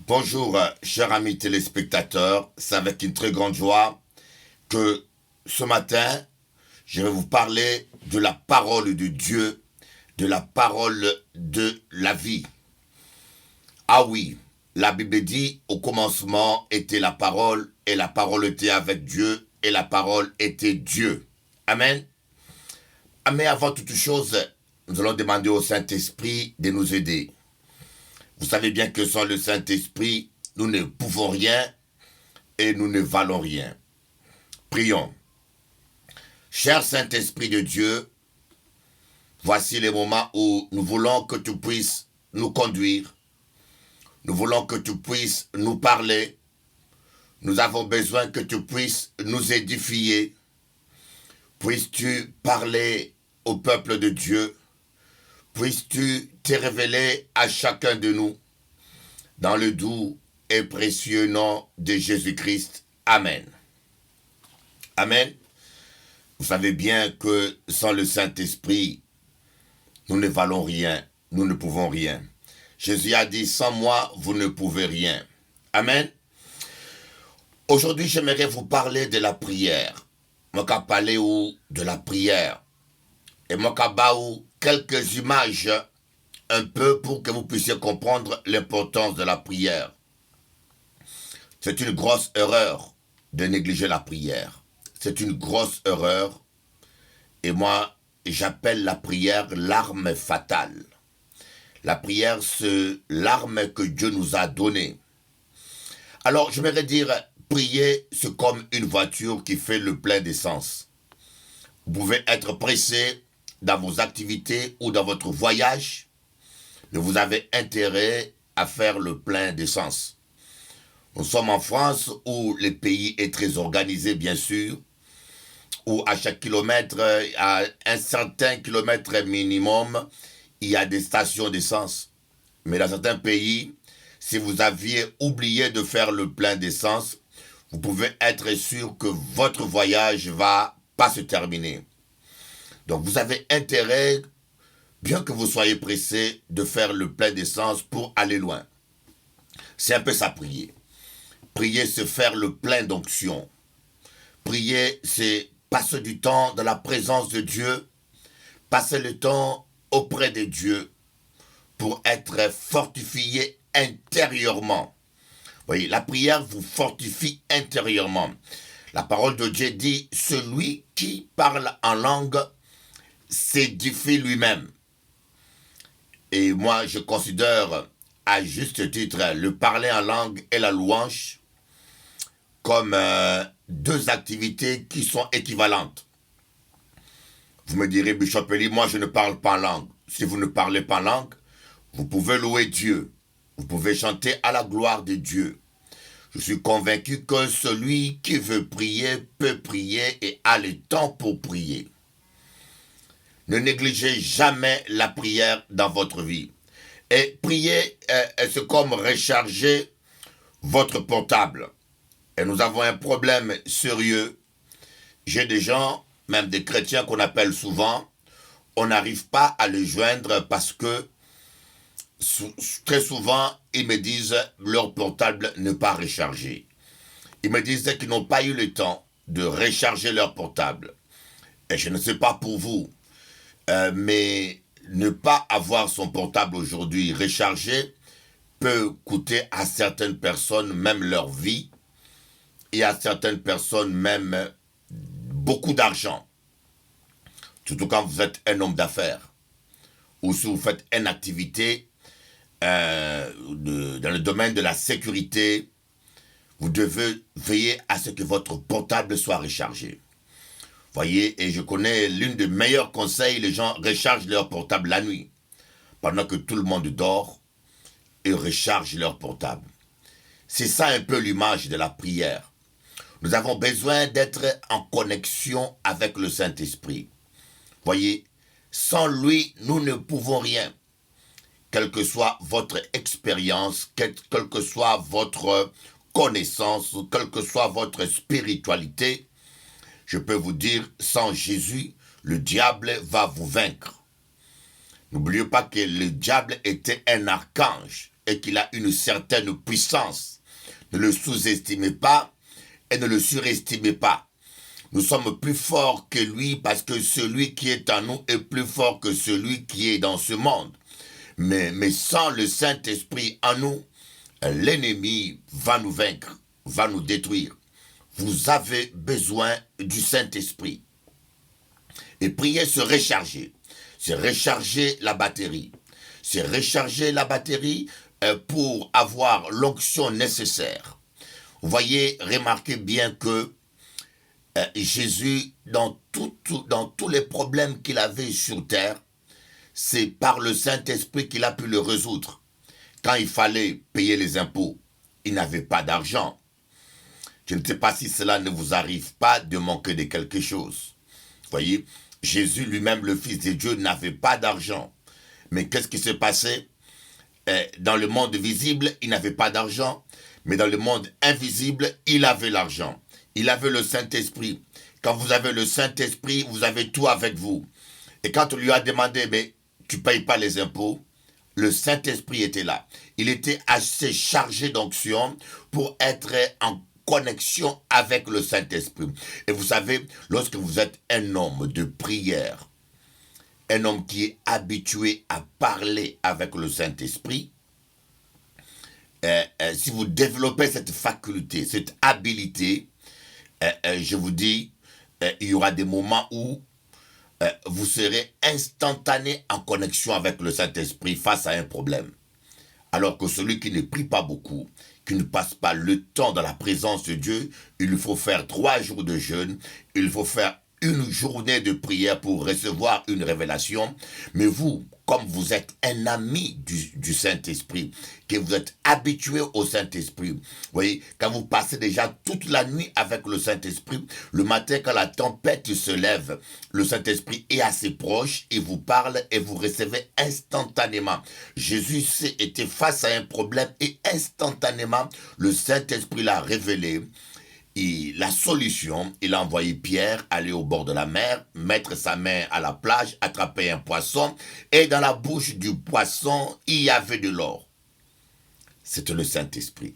Bonjour, chers amis téléspectateurs. C'est avec une très grande joie que ce matin, je vais vous parler de la parole de Dieu, de la parole de la vie. Ah oui, la Bible dit, au commencement était la parole, et la parole était avec Dieu, et la parole était Dieu. Amen. Mais avant toute chose, nous allons demander au Saint-Esprit de nous aider. Vous savez bien que sans le Saint-Esprit, nous ne pouvons rien et nous ne valons rien. Prions. Cher Saint-Esprit de Dieu, voici les moments où nous voulons que tu puisses nous conduire. Nous voulons que tu puisses nous parler. Nous avons besoin que tu puisses nous édifier. Puisses-tu parler au peuple de Dieu. Puisses-tu te révéler à chacun de nous. Dans le doux et précieux nom de Jésus-Christ. Amen. Amen. Vous savez bien que sans le Saint-Esprit, nous ne valons rien, nous ne pouvons rien. Jésus a dit, sans moi, vous ne pouvez rien. Amen. Aujourd'hui, j'aimerais vous parler de la prière. Moi, je vais parler de la prière. Et moi, je vais quelques images un peu pour que vous puissiez comprendre l'importance de la prière. C'est une grosse erreur de négliger la prière. C'est une grosse erreur. Et moi, j'appelle la prière l'arme fatale. La prière, c'est l'arme que Dieu nous a donnée. Alors, j'aimerais dire, prier, c'est comme une voiture qui fait le plein d'essence. Vous pouvez être pressé dans vos activités ou dans votre voyage, mais vous avez intérêt à faire le plein d'essence. Nous sommes en France où le pays est très organisé, bien sûr, où à chaque kilomètre, à un certain kilomètre minimum, il y a des stations d'essence. Mais dans certains pays, si vous aviez oublié de faire le plein d'essence, vous pouvez être sûr que votre voyage ne va pas se terminer. Donc vous avez intérêt, bien que vous soyez pressé, de faire le plein d'essence pour aller loin. C'est un peu ça, prier. Prier, c'est faire le plein d'onction. Prier, c'est passer du temps dans la présence de Dieu, passer le temps auprès de Dieu pour être fortifié intérieurement. Vous voyez, la prière vous fortifie intérieurement. La parole de Dieu dit, celui qui parle en langue s'édifie lui-même. Et moi, je considère à juste titre le parler en langue et la louange comme deux activités qui sont équivalentes. Vous me direz, Bishop Eli, moi je ne parle pas en langue. Si vous ne parlez pas en langue, vous pouvez louer Dieu. Vous pouvez chanter à la gloire de Dieu. Je suis convaincu que celui qui veut prier peut prier et a le temps pour prier. Ne négligez jamais la prière dans votre vie. Et prier, c'est comme recharger votre portable. Et nous avons un problème sérieux. J'ai des gens, même des chrétiens qu'on appelle souvent, on n'arrive pas à les joindre parce que très souvent, ils me disent leur portable n'est pas rechargé. Ils me disent qu'ils n'ont pas eu le temps de recharger leur portable. Et je ne sais pas pour vous, mais ne pas avoir son portable aujourd'hui rechargé peut coûter à certaines personnes même leur vie et à certaines personnes même beaucoup d'argent. Surtout quand vous êtes un homme d'affaires ou si vous faites une activité dans le domaine de la sécurité, vous devez veiller à ce que votre portable soit rechargé. Voyez, et je connais l'une des meilleurs conseils, les gens rechargent leur portable la nuit. Pendant que tout le monde dort, ils rechargent leur portable. C'est ça un peu l'image de la prière. Nous avons besoin d'être en connexion avec le Saint-Esprit. Voyez, sans lui, nous ne pouvons rien. Quelle que soit votre expérience, quelle que soit votre connaissance, quelle que soit votre spiritualité, je peux vous dire, sans Jésus, le diable va vous vaincre. N'oubliez pas que le diable était un archange et qu'il a une certaine puissance. Ne le sous-estimez pas et ne le surestimez pas. Nous sommes plus forts que lui parce que celui qui est en nous est plus fort que celui qui est dans ce monde. Mais sans le Saint-Esprit en nous, l'ennemi va nous vaincre, va nous détruire. Vous avez besoin du Saint-Esprit. Et prier, se recharger. C'est recharger la batterie. C'est recharger la batterie pour avoir l'onction nécessaire. Vous voyez, remarquez bien que Jésus, dans tous les problèmes qu'il avait sur terre, c'est par le Saint-Esprit qu'il a pu le résoudre. Quand il fallait payer les impôts, il n'avait pas d'argent. Je ne sais pas si cela ne vous arrive pas de manquer de quelque chose. Vous voyez, Jésus lui-même, le Fils de Dieu, n'avait pas d'argent. Mais qu'est-ce qui s'est passé? Dans le monde visible, il n'avait pas d'argent. Mais dans le monde invisible, il avait l'argent. Il avait le Saint-Esprit. Quand vous avez le Saint-Esprit, vous avez tout avec vous. Et quand on lui a demandé, mais tu ne payes pas les impôts, le Saint-Esprit était là. Il était assez chargé d'onction pour être en connexion avec le Saint-Esprit. Et vous savez, lorsque vous êtes un homme de prière, un homme qui est habitué à parler avec le Saint-Esprit, si vous développez cette faculté, cette habilité, je vous dis, il y aura des moments où vous serez instantané en connexion avec le Saint-Esprit face à un problème. Alors que celui qui ne prie pas beaucoup, qui ne passe pas le temps dans la présence de Dieu, il faut faire 3 jours de jeûne, il faut faire une journée de prière pour recevoir une révélation. Mais vous, comme vous êtes un ami du Saint-Esprit, que vous êtes habitué au Saint-Esprit, vous voyez, quand vous passez déjà toute la nuit avec le Saint-Esprit, le matin quand la tempête se lève, le Saint-Esprit est assez proche, il vous parle et vous recevez instantanément. Jésus était face à un problème et instantanément, le Saint-Esprit l'a révélé. La solution, il a envoyé Pierre aller au bord de la mer, mettre sa main à la plage, attraper un poisson, et dans la bouche du poisson, il y avait de l'or. C'était le Saint-Esprit.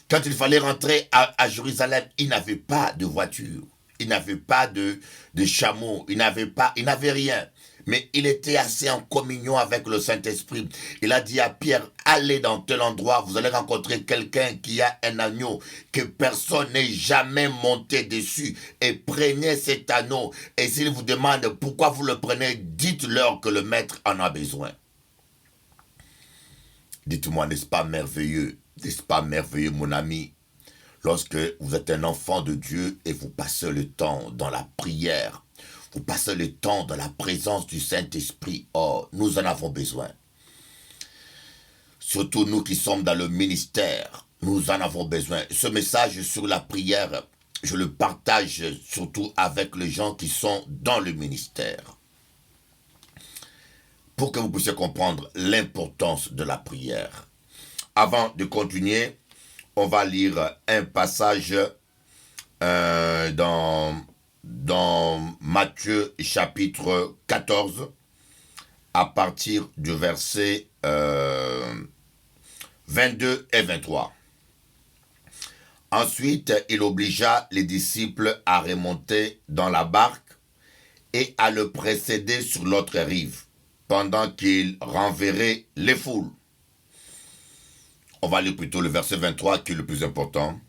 Quand il fallait rentrer à Jérusalem, il n'avait pas de voiture, il n'avait pas de chameau, il n'avait rien. Mais il était assez en communion avec le Saint-Esprit. Il a dit à Pierre, allez dans tel endroit, vous allez rencontrer quelqu'un qui a un agneau, que personne n'est jamais monté dessus. Et prenez cet anneau. Et s'il vous demande pourquoi vous le prenez, dites-leur que le maître en a besoin. Dites-moi, n'est-ce pas merveilleux? N'est-ce pas merveilleux, mon ami? Lorsque vous êtes un enfant de Dieu et vous passez le temps dans la prière, vous passez le temps dans la présence du Saint-Esprit. Oh, nous en avons besoin. Surtout nous qui sommes dans le ministère, nous en avons besoin. Ce message sur la prière, je le partage surtout avec les gens qui sont dans le ministère. Pour que vous puissiez comprendre l'importance de la prière. Avant de continuer, on va lire un passage dans Matthieu chapitre 14, à partir du verset 22 et 23. Ensuite, il obligea les disciples à remonter dans la barque et à le précéder sur l'autre rive, pendant qu'il renverrait les foules. On va lire plutôt le verset 23 qui est le plus important.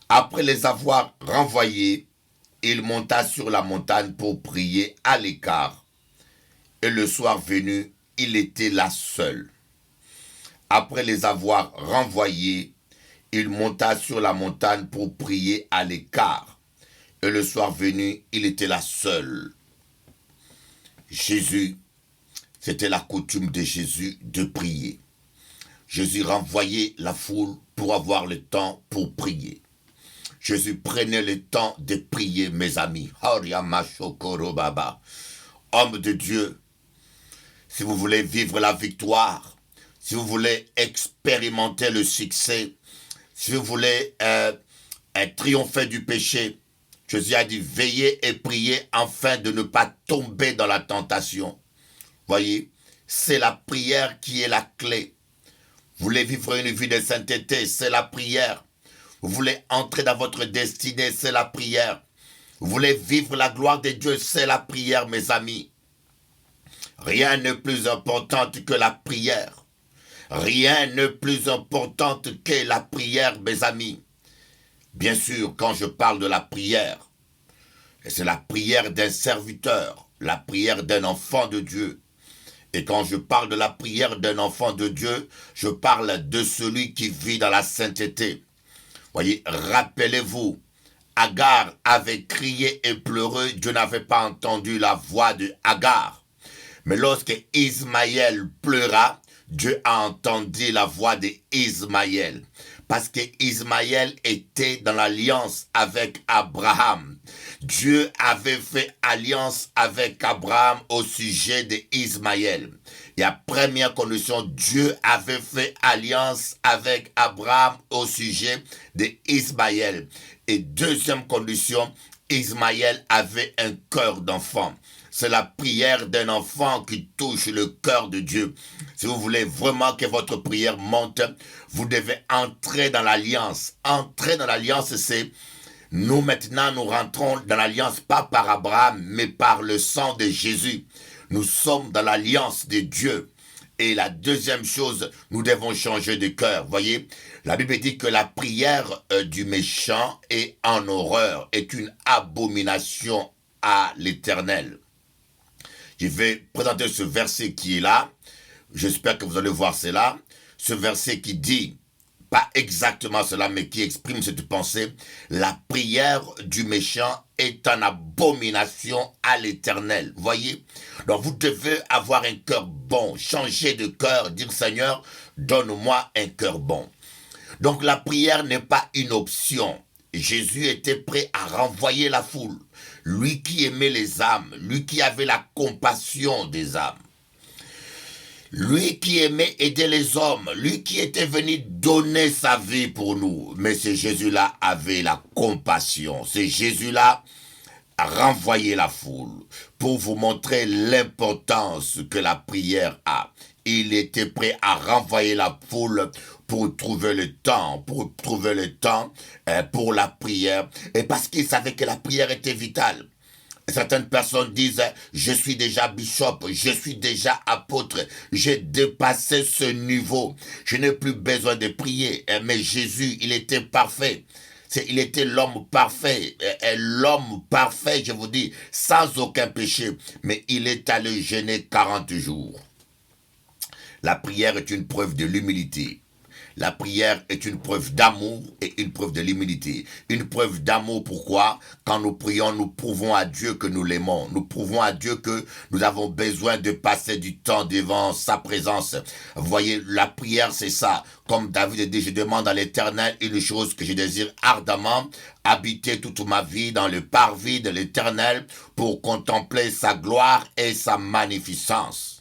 Après les avoir renvoyés, il monta sur la montagne pour prier à l'écart. Et le soir venu, il était là seul. Après les avoir renvoyés, il monta sur la montagne pour prier à l'écart. Et le soir venu, il était là seul. Jésus, c'était la coutume de Jésus de prier. Jésus renvoyait la foule pour avoir le temps pour prier. Jésus prenait le temps de prier, mes amis. Homme de Dieu, si vous voulez vivre la victoire, si vous voulez expérimenter le succès, si vous voulez triompher du péché, Jésus a dit veillez et priez afin de ne pas tomber dans la tentation. Voyez, c'est la prière qui est la clé Vous voulez vivre une vie de sainteté, c'est la prière. Vous voulez entrer dans votre destinée, c'est la prière. Vous voulez vivre la gloire de Dieu, c'est la prière, mes amis. Rien n'est plus important que la prière. Rien n'est plus important que la prière, mes amis. Bien sûr, quand je parle de la prière, c'est la prière d'un serviteur, la prière d'un enfant de Dieu. Et quand je parle de la prière d'un enfant de Dieu, je parle de celui qui vit dans la sainteté. Voyez, rappelez-vous, Agar avait crié et pleuré, Dieu n'avait pas entendu la voix de Agar. Mais lorsque Ismaël pleura, Dieu a entendu la voix d'Ismaël. Parce que Ismaël était dans l'alliance avec Abraham. Dieu avait fait alliance avec Abraham au sujet d'Ismaël. Et à première condition, Dieu avait fait alliance avec Abraham au sujet d'Ismaël. Et deuxième condition, Ismaël avait un cœur d'enfant. C'est la prière d'un enfant qui touche le cœur de Dieu. Si vous voulez vraiment que votre prière monte, vous devez entrer dans l'alliance. Entrer dans l'alliance, c'est nous maintenant, nous rentrons dans l'alliance pas par Abraham, mais par le sang de Jésus. Nous sommes dans l'alliance de Dieu. Et la deuxième chose, nous devons changer de cœur. Voyez, la Bible dit que la prière du méchant est en horreur, est une abomination à l'Éternel. Je vais présenter ce verset qui est là. J'espère que vous allez voir cela. Ce verset qui dit, pas exactement cela, mais qui exprime cette pensée. La prière du méchant est en abomination à l'Éternel. Voyez? Donc vous devez avoir un cœur bon. Changer de cœur. Dire Seigneur, donne-moi un cœur bon. Donc la prière n'est pas une option. Jésus était prêt à renvoyer la foule. Lui qui aimait les âmes, lui qui avait la compassion des âmes. Lui qui aimait aider les hommes, lui qui était venu donner sa vie pour nous. Mais ce Jésus-là avait la compassion. Ce Jésus-là a renvoyé la foule pour vous montrer l'importance que la prière a. Il était prêt à renvoyer la foule pour trouver le temps pour la prière. Et parce qu'il savait que la prière était vitale. Certaines personnes disent, je suis déjà bishop, je suis déjà apôtre, j'ai dépassé ce niveau, je n'ai plus besoin de prier. Mais Jésus, il était parfait. Il était l'homme parfait, je vous dis, sans aucun péché. Mais il est allé jeûner 40 jours. La prière est une preuve de l'humilité. La prière est une preuve d'amour et une preuve de l'humilité. Une preuve d'amour, pourquoi? Quand nous prions, nous prouvons à Dieu que nous l'aimons. Nous prouvons à Dieu que nous avons besoin de passer du temps devant sa présence. Vous voyez, la prière, c'est ça. Comme David dit, je demande à l'Éternel une chose que je désire ardemment, habiter toute ma vie dans le parvis de l'Éternel pour contempler sa gloire et sa magnificence.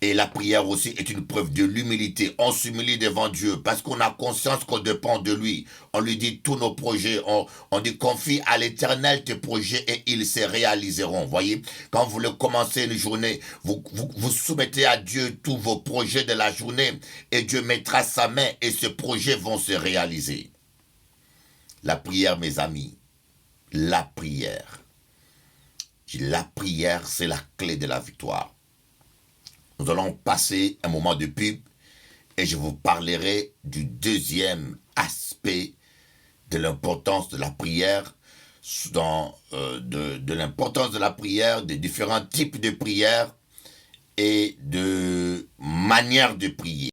Et la prière aussi est une preuve de l'humilité. On s'humilie devant Dieu parce qu'on a conscience qu'on dépend de lui. On lui dit tous nos projets. On dit confie à l'Éternel tes projets et ils se réaliseront. Voyez, quand vous voulez commencer une journée, vous soumettez à Dieu tous vos projets de la journée et Dieu mettra sa main et ces projets vont se réaliser. La prière, mes amis, la prière. La prière, c'est la clé de la victoire. Nous allons passer un moment de pub et je vous parlerai du deuxième aspect de l'importance de la prière, de l'importance de la prière, des différents types de prières et de manières de prier.